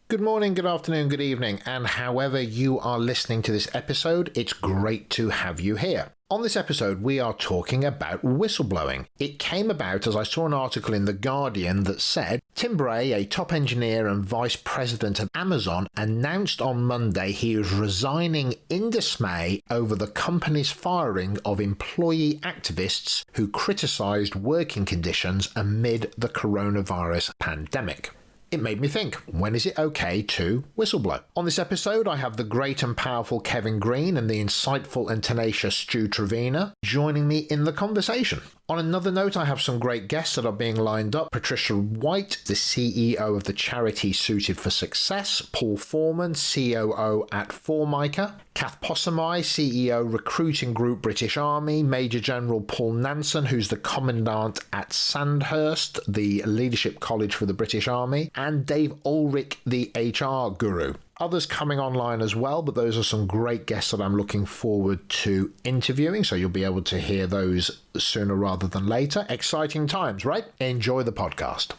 Good morning, good afternoon, good evening, and however you are listening to this episode, it's great to have you here. On this episode, we are talking about whistleblowing. It came about as I saw an article in The Guardian that said Tim Bray, a top engineer and vice president at Amazon, announced on Monday he is resigning in dismay over the company's firing of employee activists who criticised working conditions amid the coronavirus pandemic. It made me think, when is it okay to whistleblow? On this episode, I have the great and powerful Kevin Green and the insightful and tenacious Stu Trevena joining me in the conversation. On another note, I have some great guests that are being lined up. Patricia White, the CEO of the charity Suited for Success. Paul Foreman, COO at Formica. Kath Possamai, CEO Recruiting Group British Army. Major General Paul Nansen, who's the Commandant at Sandhurst, the Leadership College for the British Army. And Dave Ulrich, the HR guru. Others coming online as well, but those are some great guests that I'm looking forward to interviewing, so you'll be able to hear those sooner rather than later. Exciting times, right? Enjoy the podcast.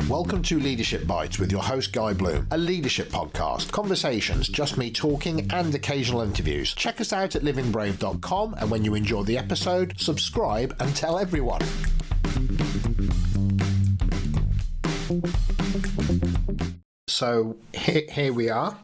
Welcome to Leadership Bites with your host Guy Bloom, a leadership podcast, conversations, just me talking and occasional interviews. Check us out at livingbrave.com, and when you enjoy the episode, subscribe and tell everyone. So here we are.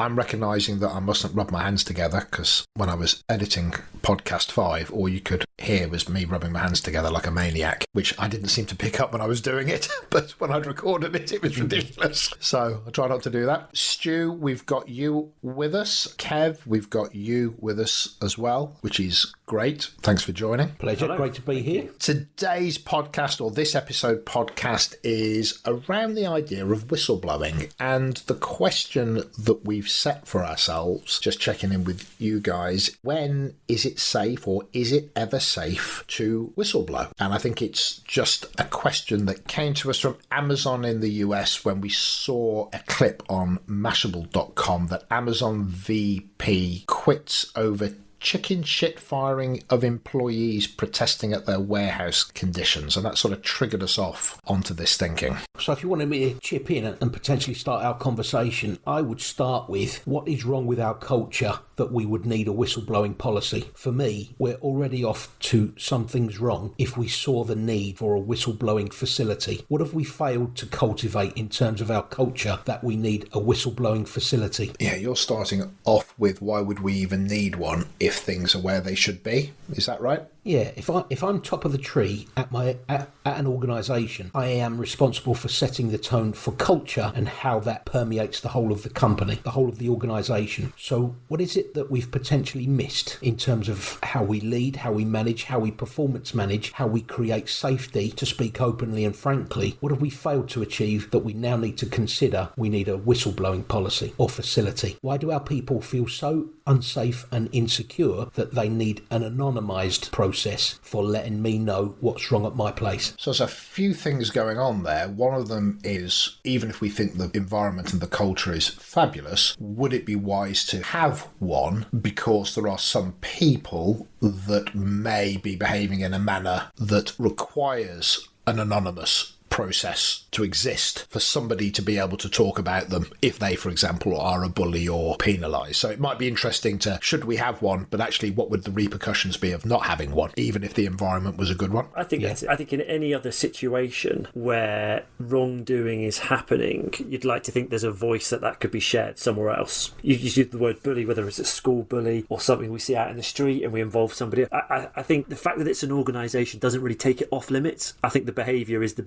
I'm recognising that I mustn't rub my hands together because when I was editing podcast 5, all you could hear was me rubbing my hands together like a maniac, which I didn't seem to pick up when I was doing it, but when I'd recorded it, it was ridiculous. So I try not to do that. Stu, we've got you with us. Kev, we've got you with us as well, which is great. Thanks for joining. Pleasure. Hello. Great to be here. Today's podcast, or this episode podcast, is around the idea of whistleblowing and the question that we've set for ourselves, just checking in with you guys, when is it safe or is it ever safe to whistleblow? And I think it's just a question that came to us from Amazon in the US when we saw a clip on Mashable.com that Amazon VP quits over chicken shit firing of employees protesting at their warehouse conditions, and that sort of triggered us off onto this thinking. So if you wanted me to chip in and potentially start our conversation, I would start with what is wrong with our culture that we would need a whistleblowing policy. For me, we're already off to something's wrong if we saw the need for a whistleblowing facility. What have we failed to cultivate in terms of our culture that we need a whistleblowing facility? Yeah, you're starting off with why would we even need one if things are where they should be? Is that right? Yeah, if I'm top of the tree at an organisation, I am responsible for setting the tone for culture and how that permeates the whole of the company, the whole of the organisation. So what is it that we've potentially missed in terms of how we lead, how we manage, how we performance manage, how we create safety, to speak openly and frankly? What have we failed to achieve that we now need to consider we need a whistleblowing policy or facility? Why do our people feel so unsafe and insecure that they need an anonymised process for letting me know what's wrong at my place? So there's a few things going on there. One of them is, even if we think the environment and the culture is fabulous, would it be wise to have one because there are some people that may be behaving in a manner that requires an anonymous process to exist for somebody to be able to talk about them if they, for example, are a bully or penalised. So it might be interesting to, should we have one, but actually what would the repercussions be of not having one, even if the environment was a good one? I think that's it. I think in any other situation where wrongdoing is happening, you'd like to think there's a voice that could be shared somewhere else. You use the word bully, whether it's a school bully or something we see out in the street and we involve somebody. I think the fact that it's an organisation doesn't really take it off limits. I think the behaviour is the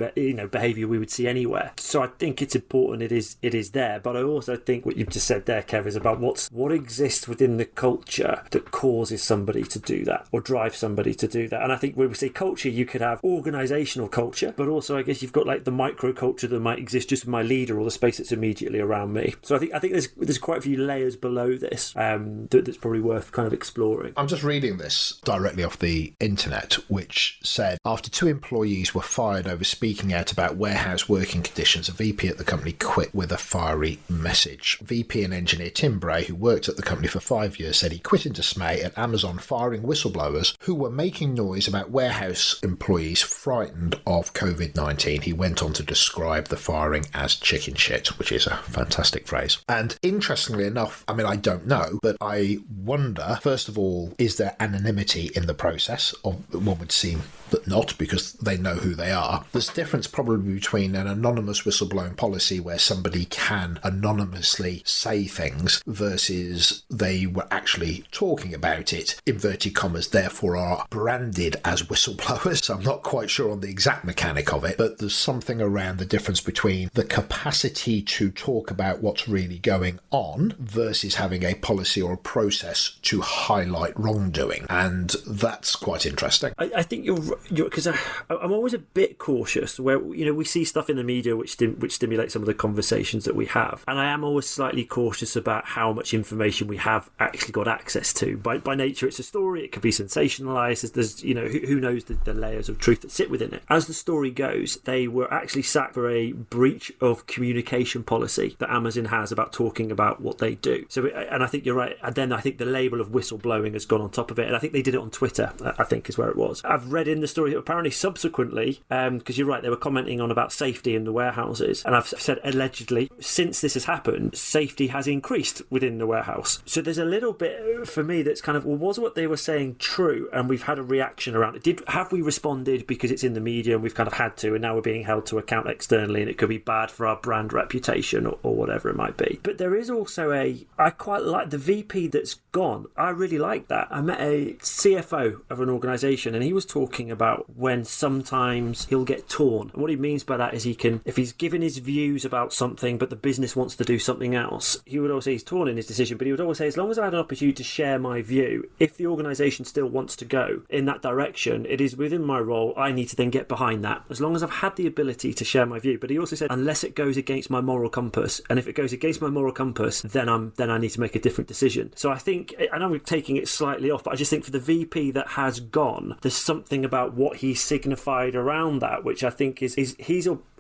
behaviour we would see anywhere. So I think it's important it is there, but I also think what you've just said there, Kev, is about what exists within the culture that causes somebody to do that or drives somebody to do that. And I think when we say culture, you could have organisational culture, but also I guess you've got like the micro culture that might exist just with my leader or the space that's immediately around me. So I think there's quite a few layers below this that's probably worth kind of exploring. I'm just reading this directly off the internet, which said after 2 employees were fired over speaking out out about warehouse working conditions, a VP at the company quit with a fiery message. VP and engineer Tim Bray, who worked at the company for 5 years, said he quit in dismay at Amazon firing whistleblowers who were making noise about warehouse employees frightened of COVID-19. He went on to describe the firing as chicken shit, which is a fantastic phrase. And interestingly enough, I mean, I don't know, but I wonder, first of all, is there anonymity in the process? Or one would seem that not, because they know who they are. There's a difference probably between an anonymous whistleblowing policy where somebody can anonymously say things versus they were actually talking about it, inverted commas, therefore are branded as whistleblowers. So I'm not quite sure on the exact mechanic of it, but there's something around the difference between the capacity to talk about what's really going on versus having a policy or a process to highlight wrongdoing. And that's quite interesting. I think you're because I'm always a bit cautious where, you know, we see stuff in the media which stimulates some of the conversations that we have, and I am always slightly cautious about how much information we have actually got access to. By nature, it's a story; it could be sensationalized. There's, you know, who knows the layers of truth that sit within it. As the story goes, they were actually sacked for a breach of communication policy that Amazon has about talking about what they do. So, and I think you're right. And then I think the label of whistleblowing has gone on top of it, and I think they did it on Twitter. I think is where it was. I've read in the story that apparently subsequently, because you're right, they were commenting on about safety in the warehouses, and I've said allegedly since this has happened, safety has increased within the warehouse. So there's a little bit for me that's kind of, well, was what they were saying true? And we've had a reaction around it. Have we responded because it's in the media and we've kind of had to, and now we're being held to account externally, and it could be bad for our brand reputation or whatever it might be. But there is also I quite like the VP that's gone. I really like that. I met a CFO of an organisation, and he was talking about when sometimes he'll get torn. And what he means by that is if he's given his views about something but the business wants to do something else, he would always say he's torn in his decision, but he would always say, as long as I had an opportunity to share my view, if the organisation still wants to go in that direction, it is within my role, I need to then get behind that, as long as I've had the ability to share my view. But he also said, unless it goes against my moral compass, and if it goes against my moral compass, then I need to make a different decision. So I think, I know we're taking it slightly off, but I just think for the VP that has gone, there's something about what he signified around that, which I think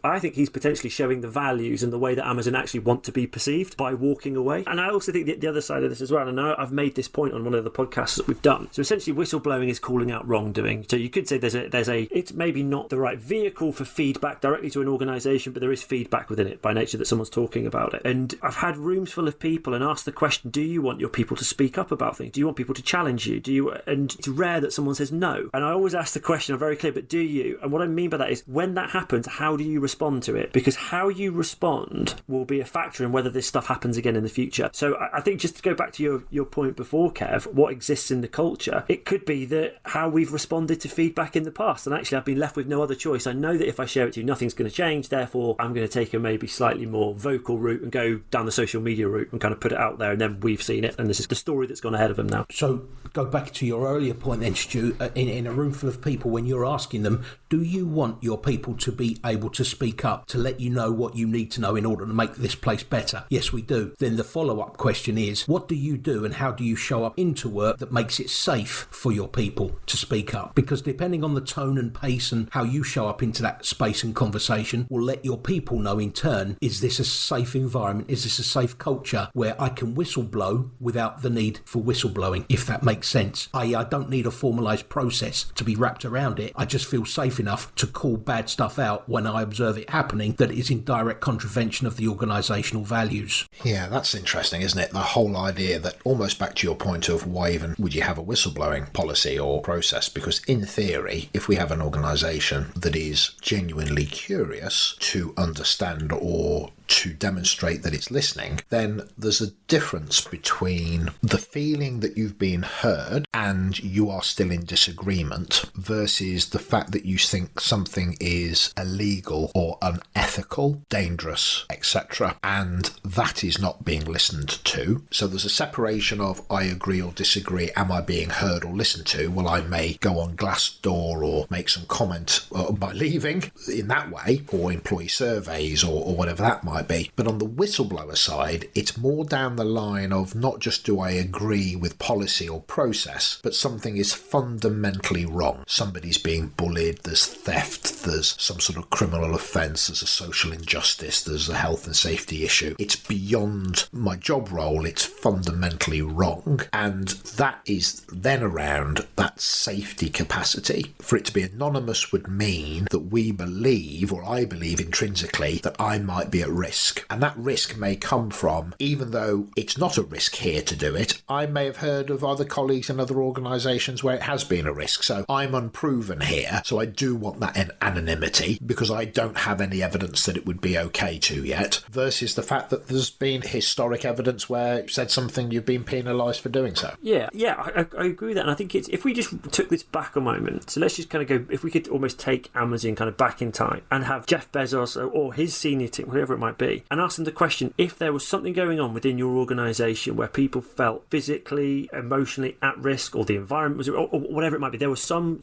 I think he's potentially showing the values and the way that Amazon actually want to be perceived by walking away. And I also think the other side of this as well, and I've made this point on one of the podcasts that we've done. So essentially, whistleblowing is calling out wrongdoing. So you could say it's maybe not the right vehicle for feedback directly to an organisation, but there is feedback within it by nature that someone's talking about it. And I've had rooms full of people and asked the question, do you want your people to speak up about things? Do you want people to challenge you? And it's rare that someone says no. And I always ask the question, I'm very clear, but do you? And what I mean by that is, when that happens, how do you respond to it? Because how you respond will be a factor in whether this stuff happens again in the future. So I think, just to go back to your point before, Kev, what exists in the culture, it could be that how we've responded to feedback in the past, and actually I've been left with no other choice. I know that if I share it to you, nothing's going to change, therefore I'm going to take a maybe slightly more vocal route and go down the social media route and kind of put it out there, and then we've seen it, and this is the story that's gone ahead of them now. So go back to your earlier point then, Stu, in a room full of people, when you're asking them, do you want your people to be able to speak up, to let you know what you need to know in order to make this place better? Yes, we do. Then the follow-up question is, what do you do and how do you show up into work that makes it safe for your people to speak up? Because depending on the tone and pace and how you show up into that space and conversation will let your people know in turn, is this a safe environment? Is this a safe culture where I can whistleblow without the need for whistleblowing, if that makes sense? I don't need a formalised process to be wrapped around it. I just feel safe enough to call bad stuff out when I observe it happening that is in direct contravention of the organisational values. Yeah, that's interesting, isn't it? The whole idea that, almost back to your point of why even would you have a whistleblowing policy or process? Because in theory, if we have an organisation that is genuinely curious to understand or to demonstrate that it's listening, then there's a difference between the feeling that you've been heard and you are still in disagreement versus the fact that you think something is illegal or unethical, dangerous, etc., and that is not being listened to. So there's a separation of I agree or disagree, am I being heard or listened to? Well, I may go on Glassdoor or make some comment by leaving in that way, or employee surveys or whatever that might be. But on the whistleblower side, it's more down the line of not just do I agree with policy or process, this, but something is fundamentally wrong. Somebody's being bullied, there's theft, there's some sort of criminal offence, there's a social injustice, there's a health and safety issue. It's beyond my job role, it's fundamentally wrong. And that is then around that safety capacity. For it to be anonymous would mean that we believe, or I believe intrinsically, that I might be at risk. And that risk may come from, even though it's not a risk here to do it, I may have heard of other colleagues in other organisations where it has been a risk. So I'm unproven here. So I do want that anonymity because I don't have any evidence that it would be okay to yet, versus the fact that there's been historic evidence where you've said something, you've been penalised for doing so. Yeah, I agree with that. And I think it's, if we just took this back a moment, so let's just kind of go, if we could almost take Amazon kind of back in time and have Jeff Bezos or his senior team, whatever it might be, and ask them the question, if there was something going on within your organisation where people felt physically, emotionally at risk, or the environment was, or whatever it might be, there was some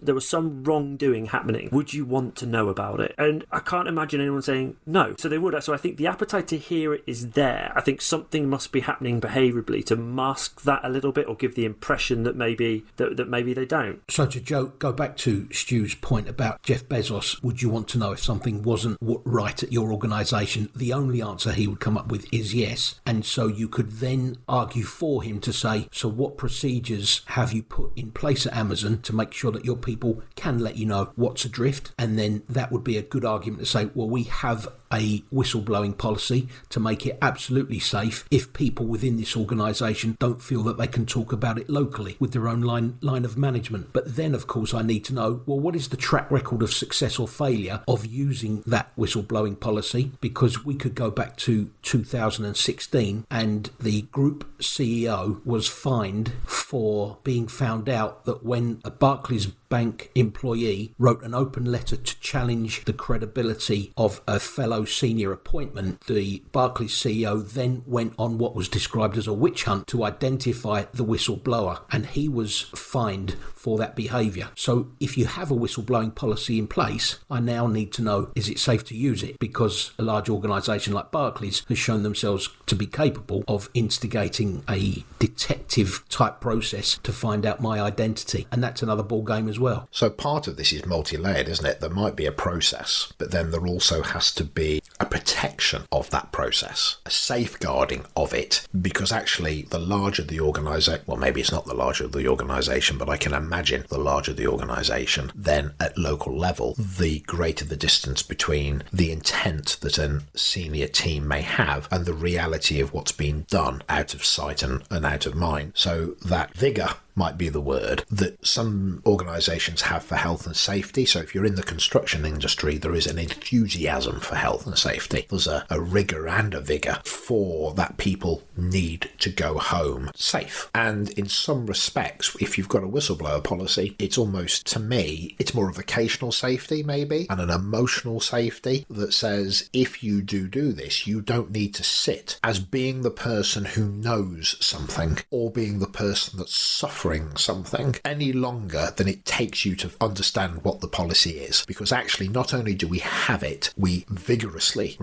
wrongdoing happening, would you want to know about it? And I can't imagine anyone saying no. So they would. So I think the appetite to hear it is there. I think something must be happening behaviourally to mask that a little bit, or give the impression that maybe they don't. So to go back to Stu's point about Jeff Bezos, would you want to know if something wasn't right at your organisation? The only answer he would come up with is yes. And so you could then argue for him to say, so what procedures have you put in place at Amazon to make sure that your people can let you know what's adrift? And then that would be a good argument to say, well, we have a whistleblowing policy to make it absolutely safe if people within this organisation don't feel that they can talk about it locally with their own line of management. But then, of course, I need to know, well, what is the track record of success or failure of using that whistleblowing policy? Because we could go back to 2016 and the group CEO was fined for being found out that when a Barclays Bank employee wrote an open letter to challenge the credibility of a fellow senior appointment, the Barclays CEO then went on what was described as a witch hunt to identify the whistleblower, and he was fined for that behaviour. So if you have a whistleblowing policy in place, I now need to know, is it safe to use it? Because a large organisation like Barclays has shown themselves to be capable of instigating a detective type process to find out my identity, and that's another ball game as well. So part of this is multi-layered, isn't it? There might be a process, but then there also has to be a protection of that process, a safeguarding of it, because actually the larger the organisation, well, maybe it's not the larger the organisation, but I can imagine the larger the organisation, then at local level, the greater the distance between the intent that a senior team may have and the reality of what's been done out of sight and out of mind. So that vigour might be the word that some organisations have for health and safety. So if you're in the construction industry, there is an enthusiasm for health and safety. There's a rigour and a vigour for that people need to go home safe. And in some respects, if you've got a whistleblower policy, it's almost, to me, it's more a vocational safety maybe, and an emotional safety that says, if you do this, you don't need to sit as being the person who knows something or being the person that's suffering something any longer than it takes you to understand what the policy is. Because actually, not only do we have it, we rigorously,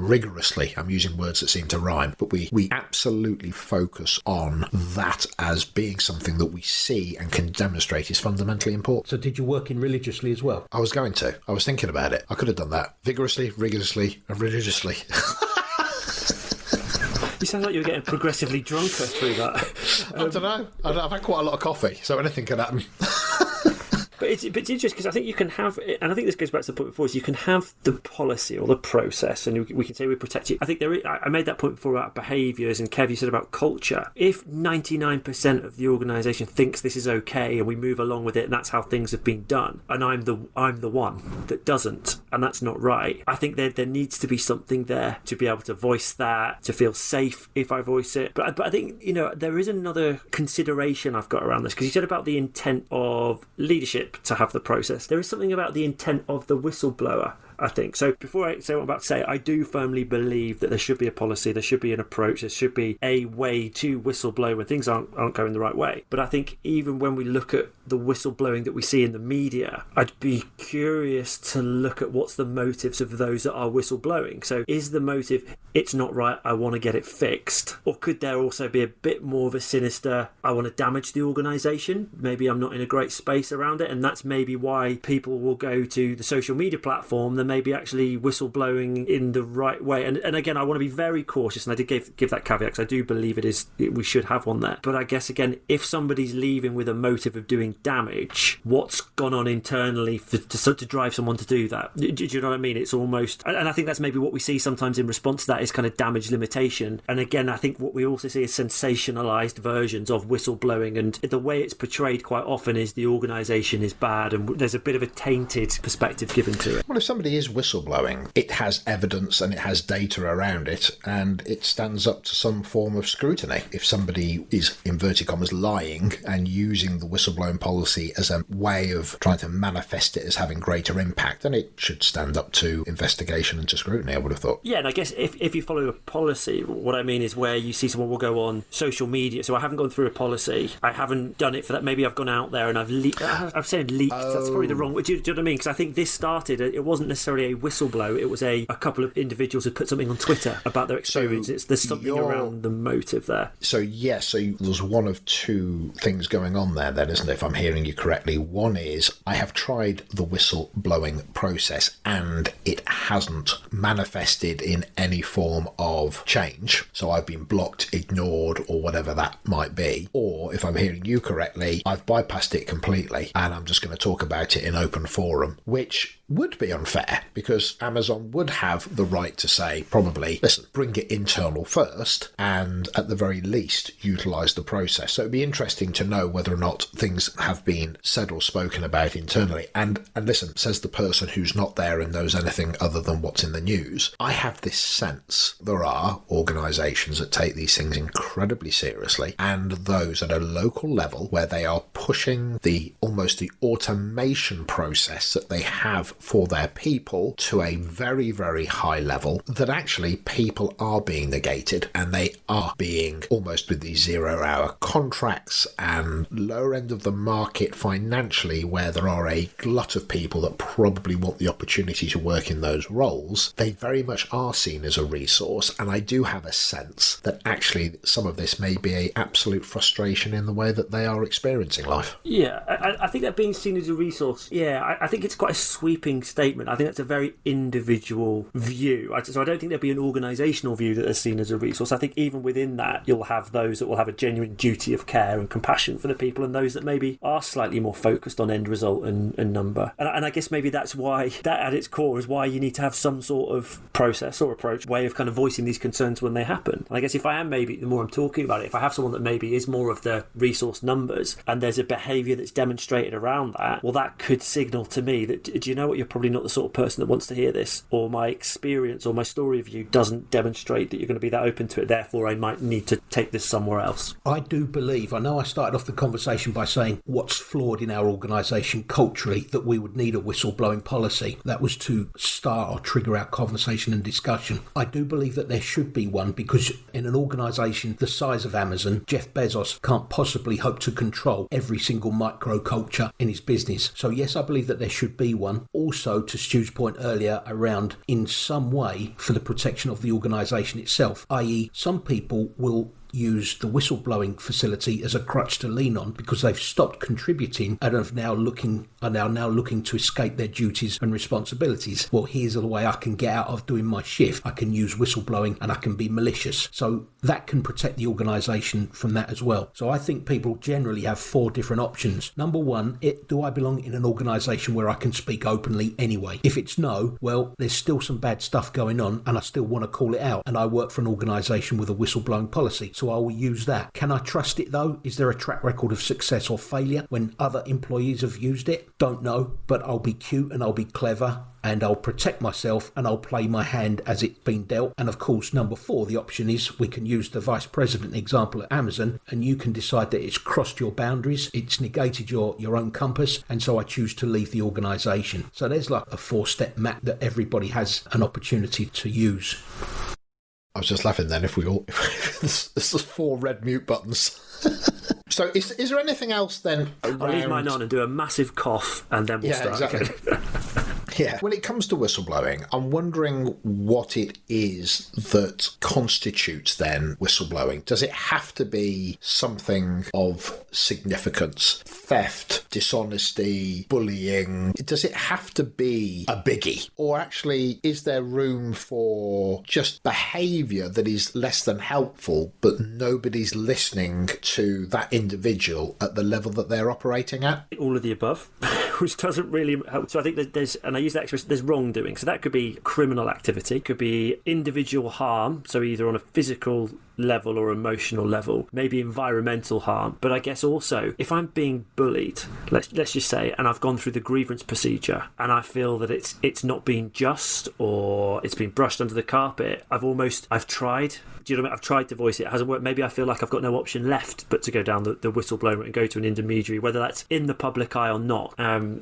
I'm using words that seem to rhyme, but we absolutely focus on that as being something that we see and can demonstrate is fundamentally important. So did you work in religiously as well? I was thinking about it. I could have done that vigorously, rigorously, and religiously. You sound like you're getting progressively drunker through that. I don't know. I've had quite a lot of coffee, so anything can happen. But it's interesting because I think you can have, and I think this goes back to the point before, is you can have the policy or the process, and we can say we protect you. I think I made that point before about behaviours, and Kev, you said about culture. If 99% of the organisation thinks this is okay and we move along with it and that's how things have been done, and I'm the one that doesn't, and that's not right, I think there needs to be something there to be able to voice that, to feel safe if I voice it. But I think, there is another consideration I've got around this, because you said about the intent of leadership to have the process. There is something about the intent of the whistleblower I think. So before I say what I'm about to say, I do firmly believe that there should be a policy, there should be an approach, there should be a way to whistleblow when things aren't going the right way. But I think even when we look at the whistleblowing that we see in the media, I'd be curious to look at what's the motives of those that are whistleblowing. So is the motive, it's not right, I want to get it fixed? Or could there also be a bit more of a sinister, I want to damage the organisation, maybe I'm not in a great space around it, and that's maybe why people will go to the social media platform than maybe actually whistleblowing in the right way. And again, I want to be very cautious, and I did give that caveat because I do believe we should have one there. But I guess again, if somebody's leaving with a motive of doing damage, what's gone on internally to drive someone to do that? Do you know what I mean? It's almost, and I think that's maybe what we see sometimes in response to that is kind of damage limitation. And again, I think what we also see is sensationalized versions of whistleblowing, and the way it's portrayed quite often is the organisation is bad, and there's a bit of a tainted perspective given to it. Well, if somebody is whistleblowing, it has evidence and it has data around it, and it stands up to some form of scrutiny. If somebody is, inverted commas, lying and using the whistleblowing policy as a way of trying to manifest it as having greater impact, then it should stand up to investigation and to scrutiny, I would have thought. Yeah, and I guess if you follow a policy, what I mean is where you see someone will go on social media. So I haven't gone through a policy, I haven't done it for that. Maybe I've gone out there and I've leaked. I'm saying leaked. That's probably the wrong. Do you know what I mean? Because I think this started. It wasn't necessarily a whistleblow. It was a couple of individuals who put something on Twitter about their experience. There's something around the motive there. So yes, so there's one of two things going on there then, isn't it, if I'm hearing you correctly? One is I have tried the whistleblowing process and it hasn't manifested in any form of change. So I've been blocked, ignored, or whatever that might be. Or if I'm hearing you correctly, I've bypassed it completely and I'm just going to talk about it in open forum, which would be unfair because Amazon would have the right to say, probably, listen, bring it internal first and at the very least utilise the process. So it'd be interesting to know whether or not things have been said or spoken about internally. And listen, says the person who's not there and knows anything other than what's in the news, I have this sense there are organisations that take these things incredibly seriously, and those at a local level where they are pushing almost the automation process that they have for their people to a very, very high level, that actually people are being negated and they are being almost with these 0-hour contracts and lower end of the market financially, where there are a glut of people that probably want the opportunity to work in those roles. They very much are seen as a resource, and I do have a sense that actually some of this may be an absolute frustration in the way that they are experiencing life. Yeah, I think that being seen as a resource, I think it's quite a sweeping statement. I think that's a very individual view. So I don't think there'll be an organisational view that is seen as a resource. I think even within that, you'll have those that will have a genuine duty of care and compassion for the people, and those that maybe are slightly more focused on end result and number. And I guess maybe that's why, that at its core is why you need to have some sort of process or approach, way of kind of voicing these concerns when they happen. And I guess if I am, maybe the more I'm talking about it, if I have someone that maybe is more of the resource numbers and there's a behaviour that's demonstrated around that, well, that could signal to me that, do you know what, you're probably not the sort of person that wants to hear this, or my experience or my story of you doesn't demonstrate that you're going to be that open to it, therefore I might need to take this somewhere else. I do believe, I know I started off the conversation by saying what's flawed in our organisation culturally, that we would need a whistleblowing policy. That was to start or trigger our conversation and discussion. I do believe that there should be one, because in an organisation the size of Amazon, Jeff Bezos can't possibly hope to control every single microculture in his business. So yes, I believe that there should be one. Also, to Stu's point earlier around in some way for the protection of the organisation itself, i.e. some people will use the whistleblowing facility as a crutch to lean on because they've stopped contributing and are now looking to escape their duties and responsibilities. Well, here's the way I can get out of doing my shift. I can use whistleblowing and I can be malicious. So that can protect the organisation from that as well. So I think people generally have 4 different options. Number 1, do I belong in an organisation where I can speak openly anyway? If it's no, well, there's still some bad stuff going on and I still want to call it out, and I work for an organisation with a whistleblowing policy. So so I will use that. Can I trust it though? Is there a track record of success or failure when other employees have used it? Don't know, but I'll be cute and I'll be clever and I'll protect myself and I'll play my hand as it's been dealt. And of course, number 4, the option is we can use the vice president example at Amazon, and you can decide that it's crossed your boundaries, it's negated your own compass, and so I choose to leave the organisation. So there's like a 4-step map that everybody has an opportunity to use. I was just laughing then if there's 4 red mute buttons. So is there anything else then around... I'll leave mine on and do a massive cough and then we'll start. Exactly. Yeah. When it comes to whistleblowing, I'm wondering what it is that constitutes then whistleblowing. Does it have to be something of significance? Theft, dishonesty, bullying? Does it have to be a biggie? Or actually, is there room for just behaviour that is less than helpful, but nobody's listening to that individual at the level that they're operating at? All of the above, which doesn't really help. So I think that there's, and I use that expression, there's wrongdoing. So that could be criminal activity, could be individual harm, so either on a physical level or emotional level, maybe environmental harm. But I guess also, if I'm being bullied, let's just say, and I've gone through the grievance procedure and I feel that it's not been just, or it's been brushed under the carpet, I've tried. Do you know what I mean? I've tried to voice it. It hasn't worked. Maybe I feel like I've got no option left but to go down the whistleblower and go to an intermediary, whether that's in the public eye or not.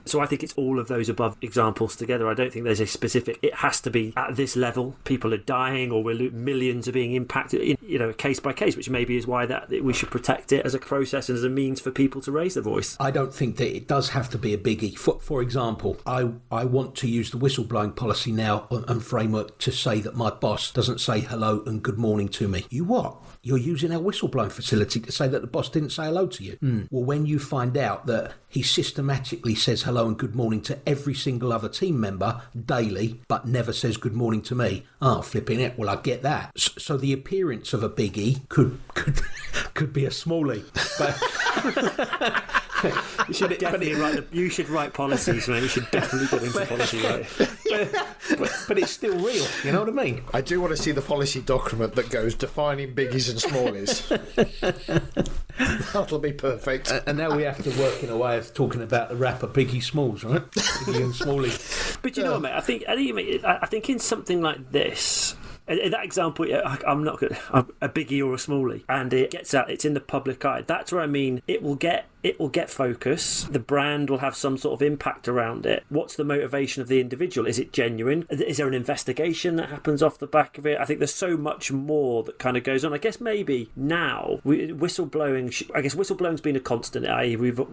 So I think it's all of those above examples together. I don't think there's a specific, it has to be at this level. People are dying or millions are being impacted, case by case, which maybe is why that we should protect it as a process and as a means for people to raise their voice. I don't think that it does have to be a biggie. For example, I want to use the whistleblowing policy now and framework to say that my boss doesn't say hello and good morning to me. You what? You're using our whistleblowing facility to say that the boss didn't say hello to you. Well, when you find out that he systematically says hello and good morning to every single other team member daily, but never says good morning to me, flipping it, well, I get that. So the appearance of a biggie could be a smallie. But... You should write policies, man. You should definitely get into policy, right? but it's still real, you know what I mean? I do want to see the policy document that goes defining biggies and smallies. That'll be perfect. And now we have to work in a way of talking about the rapper Biggie Smalls, right? Biggie and Smallie. But you know what, mate? I think in something like this, in that example, I'm not good. I'm a biggie or a smallie, and it gets out. It's in the public eye. That's where I mean it will get focus. The brand will have some sort of impact around it. What's the motivation of the individual? Is it genuine? Is there an investigation that happens off the back of it? I think there's so much more that kind of goes on. I guess maybe now whistleblowing's been a constant.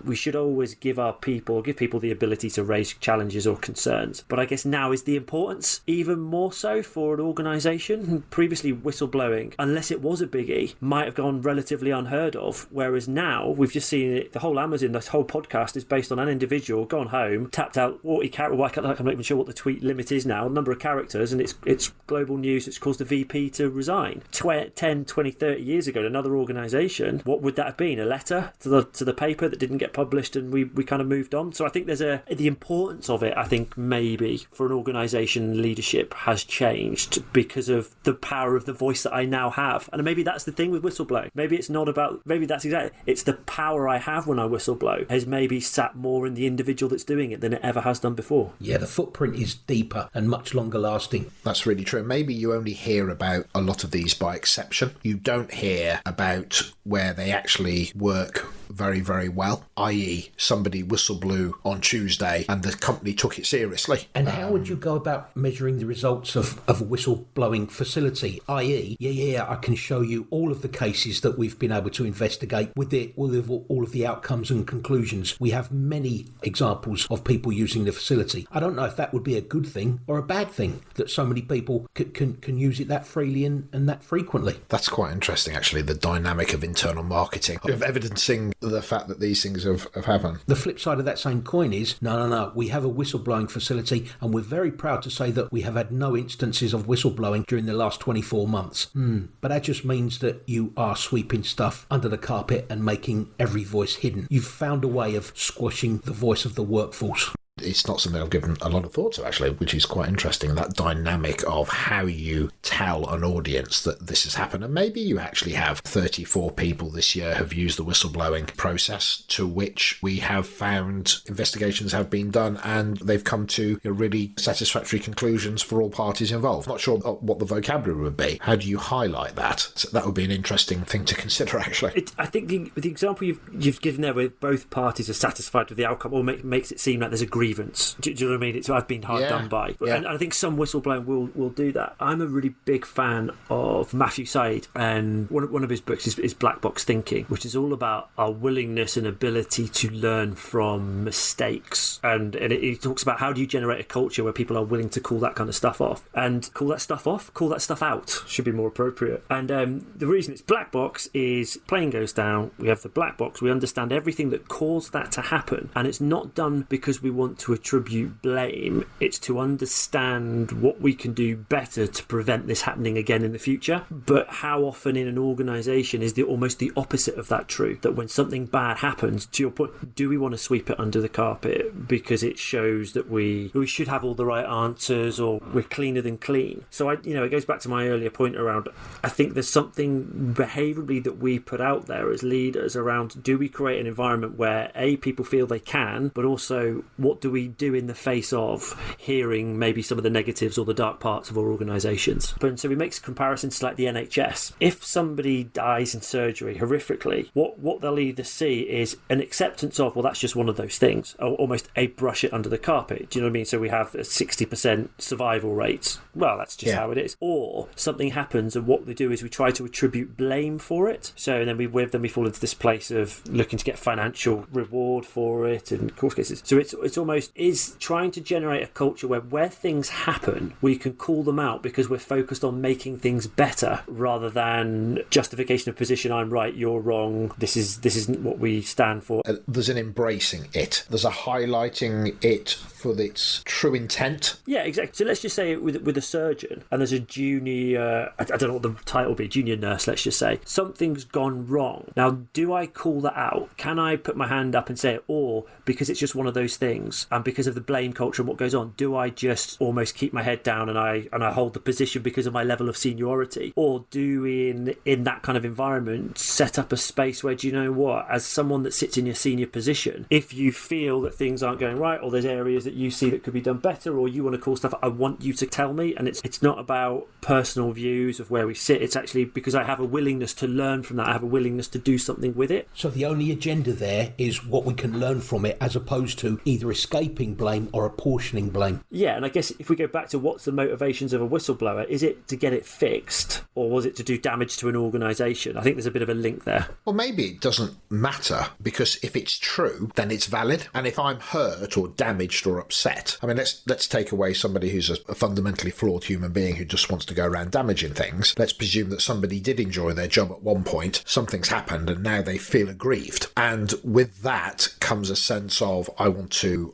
We should always give people the ability to raise challenges or concerns. But I guess now is the importance even more so for an organisation. Previously, whistleblowing, unless it was a biggie, might have gone relatively unheard of. Whereas now we've just seen it. The whole Amazon, this whole podcast is based on an individual gone home, tapped out 40 characters. I'm not even sure what the tweet limit is now, number of characters, and it's global news. It's caused the VP to resign. 10, 20, 30 years ago, in another organisation, what would that have been? A letter to the paper that didn't get published, and we kind of moved on. So I think there's the importance of it. I think maybe for an organisation, leadership has changed because of the power of the voice that I now have. And maybe that's the thing with whistleblowing. Maybe it's the power I have when I whistleblow has maybe sat more in the individual that's doing it than it ever has done before. Yeah, the footprint is deeper and much longer lasting. That's really true. Maybe you only hear about a lot of these by exception. You don't hear about where they actually work very, very well, i.e. somebody whistleblew on Tuesday and the company took it seriously. And how would you go about measuring the results of a whistleblowing facility, i.e. I can show you all of the cases that we've been able to investigate with all of the outcomes and conclusions. We have many examples of people using the facility. I don't know if that would be a good thing or a bad thing, that so many people can use it that freely and that frequently. That's quite interesting, actually, the dynamic of internal marketing, of evidencing the fact that these things have happened. The flip side of that same coin is, no, we have a whistleblowing facility and we're very proud to say that we have had no instances of whistleblowing during the last 24 months. But that just means that you are sweeping stuff under the carpet and making every voice hidden. You've found a way of squashing the voice of the workforce. It's not something I've given a lot of thought to, actually, which is quite interesting, that dynamic of how you tell an audience that this has happened. And maybe you actually have 34 people this year have used the whistleblowing process, to which we have found investigations have been done and they've come to really satisfactory conclusions for all parties involved. Not sure what the vocabulary would be. How do you highlight that? So that would be an interesting thing to consider, actually. I think the example you've given there, where both parties are satisfied with the outcome, or makes it seem like there's a grievance. Do you know what I mean? I've been hard done by. Yeah. And I think some whistleblowing will do that. I'm a really big fan of Matthew Said, and one of his books is Black Box Thinking, which is all about our willingness and ability to learn from mistakes. And he talks about how do you generate a culture where people are willing to call that kind of stuff off. And call that stuff off? Call that stuff out should be more appropriate. And the reason it's black box is plane goes down, we have the black box, we understand everything that caused that to happen. And it's not done because we want to attribute blame, it's to understand what we can do better to prevent this happening again in the future. But how often in an organisation is almost the opposite of that true? That when something bad happens, to your point, do we want to sweep it under the carpet because it shows that we should have all the right answers, or we're cleaner than clean? So it goes back to my earlier point around, I think there's something behaviourally that we put out there as leaders around, do we create an environment where people feel they can, but also what do we do in the face of hearing maybe some of the negatives or the dark parts of our organisations? But so we make comparisons to like the NHS. If somebody dies in surgery horrifically, what they'll either see is an acceptance of, well, that's just one of those things, or almost a brush it under the carpet. Do you know what I mean? So we have a 60% survival rate. Well, that's just how it is. Or something happens and what we do is we try to attribute blame for it. So then we fall into this place of looking to get financial reward for it and court cases. So it's almost is trying to generate a culture where things happen, we can call them out because we're focused on making things better rather than justification of position. I'm right, you're wrong. This isn't what we stand for. There's an embracing it. There's a highlighting it for its true intent. Yeah, exactly. So let's just say with a surgeon, and there's a junior, I don't know what the title will be, junior nurse, let's just say. Something's gone wrong. Now, do I call that out? Can I put my hand up and say it? Or because it's just one of those things, and because of the blame culture and what goes on, do I just almost keep my head down and I hold the position because of my level of seniority? Or do we, in that kind of environment, set up a space where, do you know what, as someone that sits in your senior position, if you feel that things aren't going right, or there's areas that you see that could be done better, or you want to call stuff, I want you to tell me. And it's not about personal views of where we sit, it's actually because I have a willingness to learn from that, I have a willingness to do something with it. So the only agenda there is what we can learn from it, as opposed to either escaping blame or apportioning blame. Yeah, and I guess if we go back to what's the motivations of a whistleblower, is it to get it fixed, or was it to do damage to an organisation? I think there's a bit of a link there. Well, maybe it doesn't matter, because if it's true, then it's valid. And if I'm hurt or damaged or upset, I mean, let's take away somebody who's a fundamentally flawed human being who just wants to go around damaging things. Let's presume that somebody did enjoy their job at one point, something's happened, and now they feel aggrieved. And with that comes a sense of, I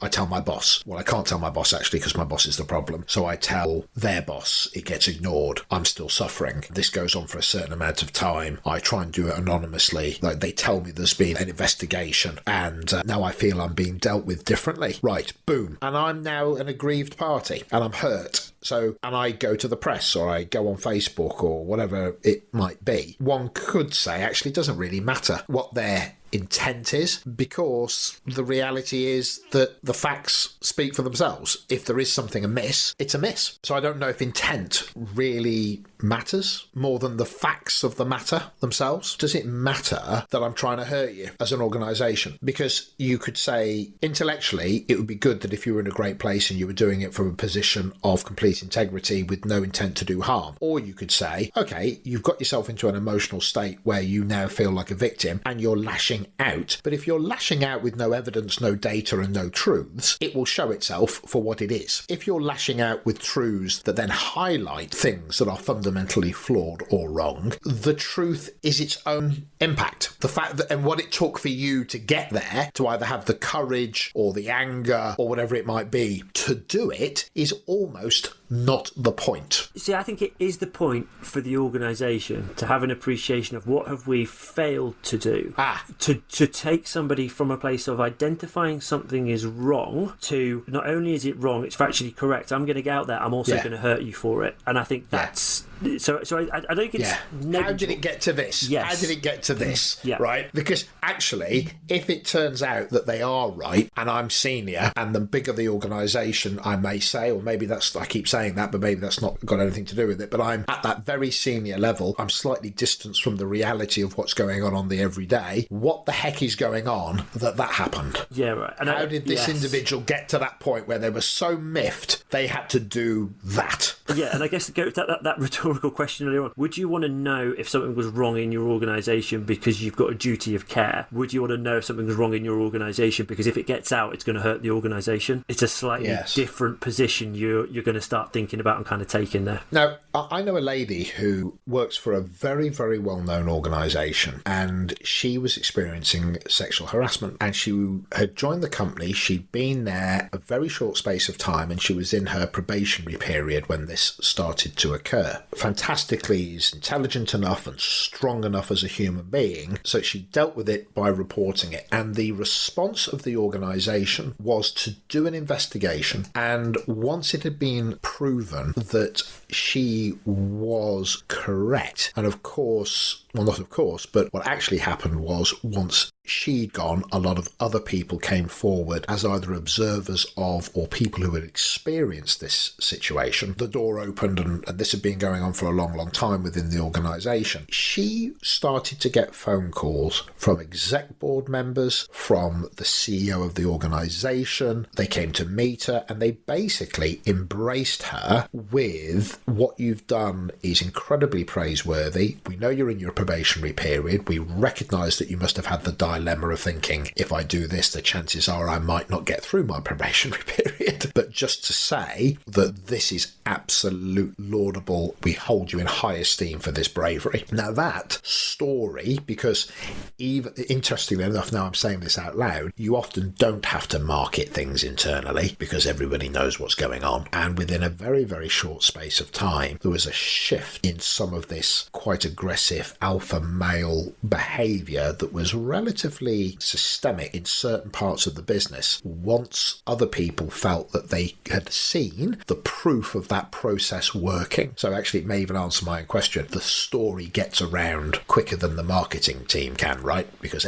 tell my boss. Well, I can't tell my boss, actually, because my boss is the problem. So I tell their boss. It gets ignored. I'm still suffering. This goes on for a certain amount of time. I try and do it anonymously. Like, they tell me there's been an investigation, and now I feel I'm being dealt with differently. Right, boom. And I'm now an aggrieved party, and I'm hurt. So, and I go to the press, or I go on Facebook, or whatever it might be. One could say, actually, it doesn't really matter what their intent is, because the reality is that the facts speak for themselves. If there is something amiss, it's amiss. So I don't know if intent really matters more than the facts of the matter themselves. Does it matter that I'm trying to hurt you as an organisation? Because you could say, intellectually, it would be good that if you were in a great place and you were doing it from a position of complete integrity with no intent to do harm. Or you could say, okay, you've got yourself into an emotional state where you now feel like a victim and you're lashing out. But if you're lashing out with no evidence, no data, and no truths, it will show itself for what it is. If you're lashing out with truths that then highlight things that are fundamentally flawed or wrong, the truth is its own impact. The fact that, and what it took for you to get there, to either have the courage or the anger or whatever it might be to do it, is almost not the point. See, I think it is the point for the organisation to have an appreciation of what have we failed to do. To take somebody from a place of identifying something is wrong to not only is it wrong, it's factually correct. I'm going to get out there. I'm also going to hurt you for it. And I think that's... So I don't think it's negligible. How did it get to this? Yes. How did it get to this? Yeah. Right? Because actually, if it turns out that they are right, and I'm senior, and the bigger the organisation, I may say, or maybe I keep saying that, but maybe that's not got anything to do with it, but I'm at that very senior level, I'm slightly distanced from the reality of what's going on the everyday. What the heck is going on that happened? Yeah, right. And how did this individual get to that point where they were so miffed they had to do that? Yeah, and I guess to go to that rhetorical question earlier on, would you want to know if something was wrong in your organisation because you've got a duty of care? Would you want to know if something was wrong in your organisation because if it gets out, it's going to hurt the organisation? It's a slightly different position you're going to start thinking about and kind of taking there. Now, I know a lady who works for a very, very well-known organisation, and she was experiencing sexual harassment, and she had joined the company. She'd been there a very short space of time, and she was in her probationary period when this started to occur. Fantastically, is intelligent enough and strong enough as a human being, so she dealt with it by reporting it. And the response of the organisation was to do an investigation, and once it had been proven that she was correct, and of course, well, not of course, but what actually happened was once she'd gone, a lot of other people came forward as either observers of or people who had experienced this situation. The door opened, and this had been going on for a long, long time within the organisation. She started to get phone calls from exec board members, from the CEO of the organisation. They came to meet her, and they basically embraced her with, what you've done is incredibly praiseworthy. We know you're in your probationary period. We recognise that you must have had the dilemma of thinking, if I do this, the chances are I might not get through my probationary period. But just to say that this is absolute laudable, we hold you in high esteem for this bravery. Now that story, because even interestingly enough, now I'm saying this out loud, you often don't have to market things internally because everybody knows what's going on. And within a very, very short space of time, there was a shift in some of this quite aggressive alpha male behaviour that was relatively systemic in certain parts of the business once other people felt that they had seen the proof of that process working. So actually it may even answer my own question. The story gets around quicker than the marketing team can, right? Because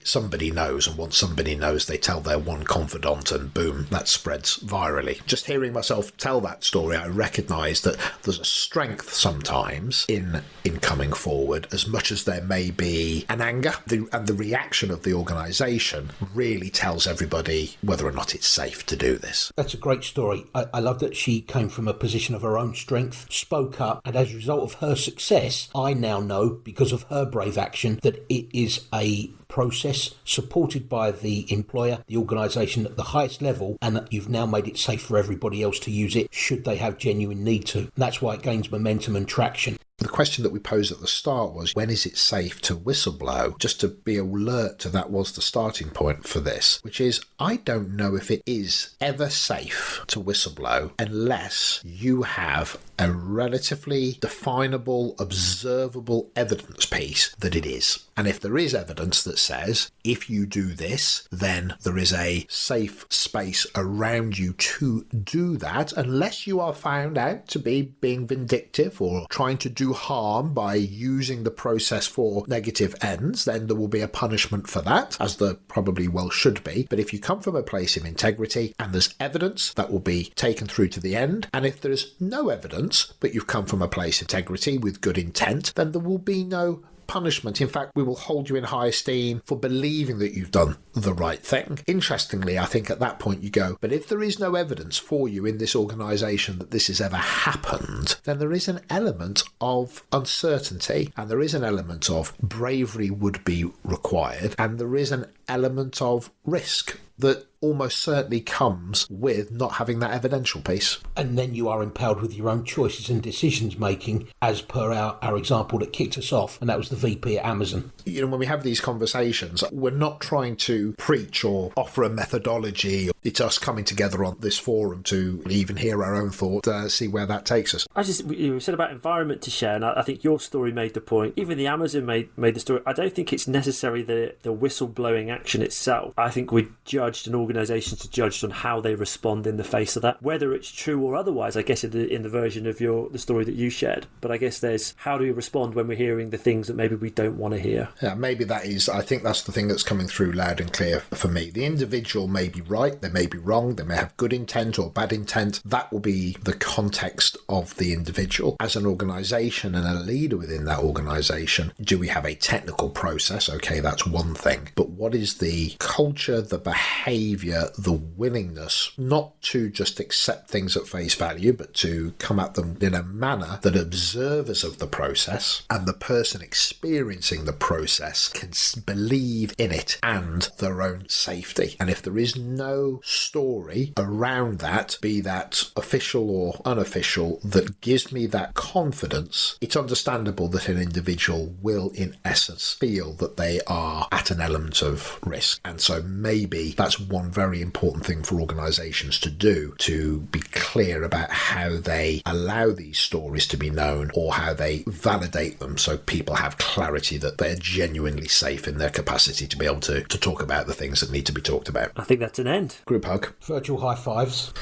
somebody knows, and once somebody knows, they tell their one confidant and boom, that spreads virally. Just hearing myself tell that story, I recognise that there's a strength sometimes in coming forward, as much as there may be an anger, and the reaction of the organisation really tells everybody whether or not it's safe to do this. That's a great story. I love that she came from a position of her own strength, spoke up, and as a result of her success, I now know, because of her brave action, that it is a process supported by the employer, the organisation at the highest level, and that you've now made it safe for everybody else to use it should they have genuine need to. And that's why it gains momentum and traction. The question that we posed at the start was, when is it safe to whistleblow? Just to be alert to that was the starting point for this, which is, I don't know if it is ever safe to whistleblow unless you have a relatively definable, observable evidence piece that it is. And if there is evidence that says, if you do this, then there is a safe space around you to do that, unless you are found out to be being vindictive or trying to do harm by using the process for negative ends, then there will be a punishment for that, as there probably well should be. But if you come from a place of integrity and there's evidence, that will be taken through to the end. And if there is no evidence, but you've come from a place of integrity with good intent, then there will be no punishment. In fact, we will hold you in high esteem for believing that you've done the right thing. Interestingly, I think at that point you go, but if there is no evidence for you in this organisation that this has ever happened, then there is an element of uncertainty, and there is an element of bravery would be required, and there is an element of risk that almost certainly comes with not having that evidential piece. And then you are empowered with your own choices and decisions making, as per our example that kicked us off, and that was the VP at Amazon. You know, when we have these conversations, we're not trying to preach or offer a methodology. it's us coming together on this forum to even hear our own thought, see where that takes us. You said about environment to share, and I think your story made the point. Even the Amazon made the story. I don't think it's necessarily the whistleblowing action itself. I think we're judged, and organisations are judged on how they respond in the face of that, whether it's true or otherwise. I guess in the version of the story that you shared. But I guess there's how do we respond when we're hearing the things that maybe we don't want to hear. Yeah, maybe that is. I think that's the thing that's coming through loud and clear for me. The individual may be right, they may be wrong, they may have good intent or bad intent. That will be the context of the individual. As an organisation and a leader within that organisation, do we have a technical process? Okay, that's one thing. But what is the culture, the behaviour, the willingness not to just accept things at face value, but to come at them in a manner that observers of the process and the person experiencing the process can believe in it and their own safety. And if there is no story around that, be that official or unofficial, that gives me that confidence, it's understandable that an individual will in essence feel that they are at an element of risk. And so maybe that's one very important thing for organisations to do, to be clear about how they allow these stories to be known or how they validate them, so people have clarity that they're genuinely safe in their capacity to be able to talk about the things that need to be talked about. I think that's an end. Group hug. Virtual high fives.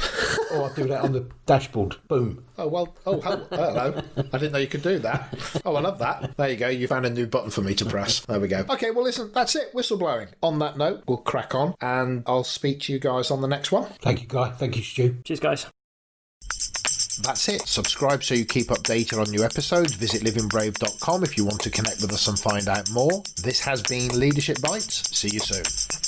Or I'll do that on the dashboard. Boom. Hello. I didn't know you could do that. Oh, I love that. There you go. You found a new button for me to press. There we go. Okay, well, listen, that's it. Whistleblowing. On that note, we'll crack on and I'll speak to you guys on the next one. Thank you, Guy. Thank you, Stu. Cheers, guys. That's it. Subscribe so you keep updated on new episodes. Visit livingbrave.com if you want to connect with us and find out more. This has been Leadership Bites. See you soon.